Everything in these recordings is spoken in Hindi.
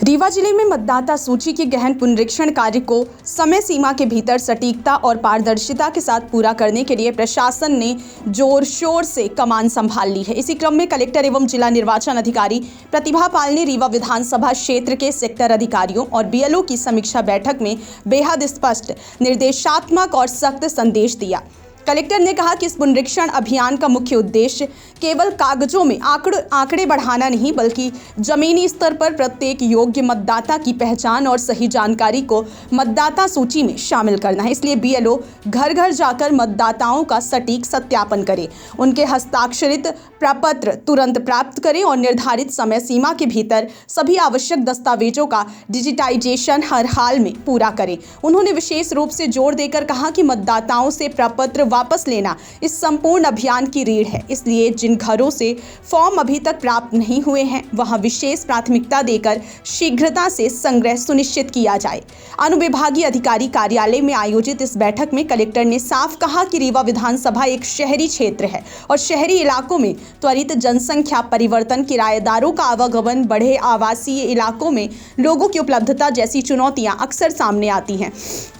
रीवा जिले में मतदाता सूची के गहन पुनरीक्षण कार्य को समय सीमा के भीतर सटीकता और पारदर्शिता के साथ पूरा करने के लिए प्रशासन ने जोर शोर से कमान संभाल ली है। इसी क्रम में कलेक्टर एवं जिला निर्वाचन अधिकारी प्रतिभा पाल ने रीवा विधानसभा क्षेत्र के सेक्टर अधिकारियों और बीएलओ की समीक्षा बैठक में बेहद स्पष्ट, निर्देशात्मक और सख्त संदेश दिया। कलेक्टर ने कहा कि इस पुनरीक्षण अभियान का मुख्य उद्देश्य केवल कागजों में आंकड़े बढ़ाना नहीं, बल्कि जमीनी स्तर पर प्रत्येक योग्य मतदाता की पहचान और सही जानकारी को मतदाता सूची में शामिल करना है। इसलिए बीएलओ घर घर जाकर मतदाताओं का सटीक सत्यापन करे, उनके हस्ताक्षरित प्रपत्र तुरंत प्राप्त करें और निर्धारित समय सीमा के भीतर सभी आवश्यक दस्तावेजों का डिजिटाइजेशन हर हाल में पूरा करें। उन्होंने विशेष रूप से जोर देकर कहा कि मतदाताओं से प्रपत्र वापस लेना इस संपूर्ण अभियान की रीढ़ है। इसलिए जिन घरों से फॉर्म अभी तक प्राप्त नहीं हुए हैं, वहां विशेष प्राथमिकता देकर शीघ्रता से संग्रह सुनिश्चित किया जाए। अनुविभागीय अधिकारी कार्यालय में आयोजित इस बैठक में कलेक्टर ने साफ कहा कि रीवा विधानसभा एक शहरी क्षेत्र है और शहरी इलाकों में त्वरित जनसंख्या परिवर्तन, किराएदारों का आवागमन, बढ़े आवासीय इलाकों में लोगों की उपलब्धता जैसी चुनौतियां अक्सर सामने आती हैं,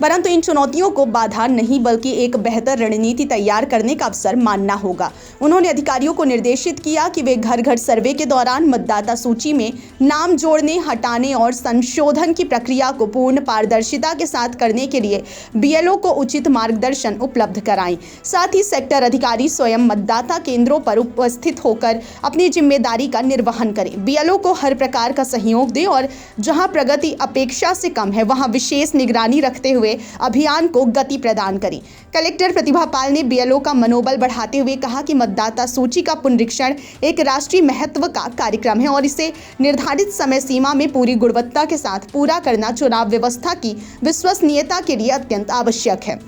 परंतु इन चुनौतियों को बाधा नहीं बल्कि एक बेहतर रणनीति तैयार करने का अवसर मानना होगा। उन्होंने अधिकारियों को निर्देशित किया कि वे घर घर सर्वे के दौरान मतदाता सूची में नाम जोड़ने, हटाने और संशोधन की प्रक्रिया को पूर्ण पारदर्शिता के साथ करने के लिए बीएलओ को उचित मार्गदर्शन उपलब्ध कराएं। साथ ही सेक्टर अधिकारी स्वयं मतदाता केंद्रों पर उपस्थित होकर अपनी जिम्मेदारी का निर्वहन करें। बीएलओ को हर प्रकार का सहयोग दें और जहां प्रगति अपेक्षा से कम है, वहां विशेष निगरानी रखते हुए अभियान को गति प्रदान करें। कलेक्टर प्रतिभा पाल ने बीएलओ का मनोबल बढ़ाते हुए कहा कि मतदाता सूची का पुनरीक्षण एक राष्ट्रीय महत्व का कार्यक्रम है और इसे निर्धारित समय सीमा में पूरी गुणवत्ता के साथ पूरा करना चुनाव व्यवस्था की विश्वसनीयता के लिए अत्यंत आवश्यक है।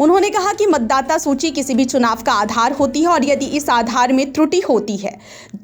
उन्होंने कहा कि मतदाता सूची किसी भी चुनाव का आधार होती है और यदि इस आधार में त्रुटि होती है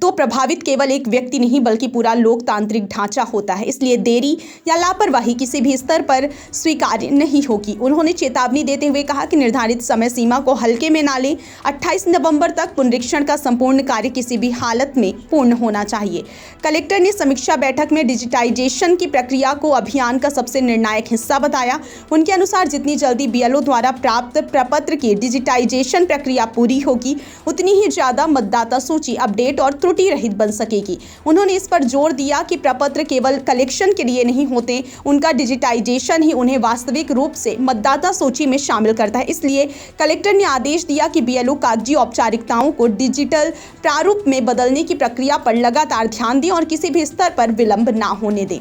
तो प्रभावित केवल एक व्यक्ति नहीं बल्कि पूरा लोकतांत्रिक ढांचा होता है। इसलिए देरी या लापरवाही किसी भी स्तर पर स्वीकार्य नहीं होगी। उन्होंने चेतावनी देते हुए कहा कि निर्धारित समय सीमा को हल्के में ना लें। 28 नवंबर तक पुनरीक्षण का संपूर्ण कार्य किसी भी हालत में पूर्ण होना चाहिए। कलेक्टर ने समीक्षा बैठक में डिजिटाइजेशन की प्रक्रिया को अभियान का सबसे निर्णायक हिस्सा बताया। उनके अनुसार जितनी जल्दी बीएलओ द्वारा प्राप्त प्रपत्र की डिजिटाइजेशन प्रक्रिया पूरी होगी, उतनी ही ज्यादा मतदाता सूची अपडेट और त्रुटि रहित बन सकेगी। उन्होंने इस पर जोर दिया कि प्रपत्र केवल कलेक्शन के लिए नहीं होते, उनका डिजिटाइजेशन ही उन्हें वास्तविक रूप से मतदाता सूची में शामिल करता है। इसलिए कलेक्टर ने आदेश दिया कि बीएलओ कागजी औपचारिकताओं को डिजिटल प्रारूप में बदलने की प्रक्रिया पर लगातार ध्यान दें और किसी भी स्तर पर विलंब ना होने दें।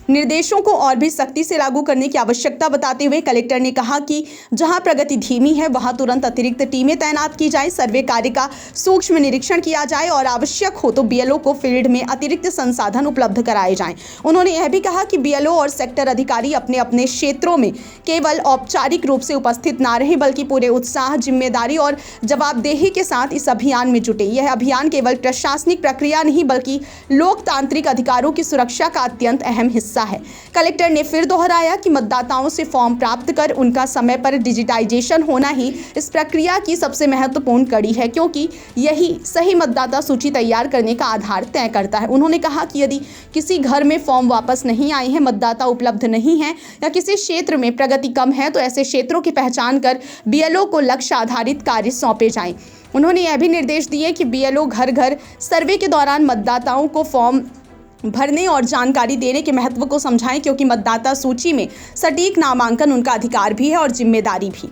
निर्देशों को और भी सख्ती से लागू करने की आवश्यकता बताते हुए कलेक्टर ने कहा कि जहां प्रगति धीमी है, वहां तुरंत अतिरिक्त टीमें तैनात की जाए, सर्वे कार्य का सूक्ष्म निरीक्षण किया जाए और आवश्यक हो तो बीएलओ को फील्ड में अतिरिक्त संसाधन उपलब्ध कराए जाएं। उन्होंने यह भी कहा कि बीएलओ और सेक्टर अधिकारी अपने अपने क्षेत्रों में केवल औपचारिक रूप से उपस्थित ना रहें बल्कि पूरे उत्साह, जिम्मेदारी और जवाबदेही के साथ इस अभियान में जुटे। यह अभियान केवल प्रशासनिक प्रक्रिया नहीं बल्कि लोकतांत्रिक अधिकारों की सुरक्षा का अत्यंत अहम हिस्सा है। कलेक्टर ने फिर दोहराया कि मतदाताओं से फॉर्म प्राप्त कर उनका समय पर डिजिटाइजेशन होना ही इस प्रक्रिया की सबसे महत्वपूर्ण कड़ी है, क्योंकि यही सही मतदाता सूची तैयार करने का आधार तय करता है। उन्होंने कहा कि यदि किसी घर में फॉर्म वापस नहीं आए हैं, मतदाता उपलब्ध नहीं है या किसी क्षेत्र में प्रगति कम है, तो ऐसे क्षेत्रों की पहचान कर बीएलओ को लक्ष्य आधारित कार्य सौंपे जाएं। उन्होंने यह भी निर्देश दिए कि बीएलओ घर घर सर्वे के दौरान मतदाताओं को फॉर्म भरने और जानकारी देने के महत्व को समझाएं, क्योंकि मतदाता सूची में सटीक नामांकन उनका अधिकार भी है और जिम्मेदारी भी।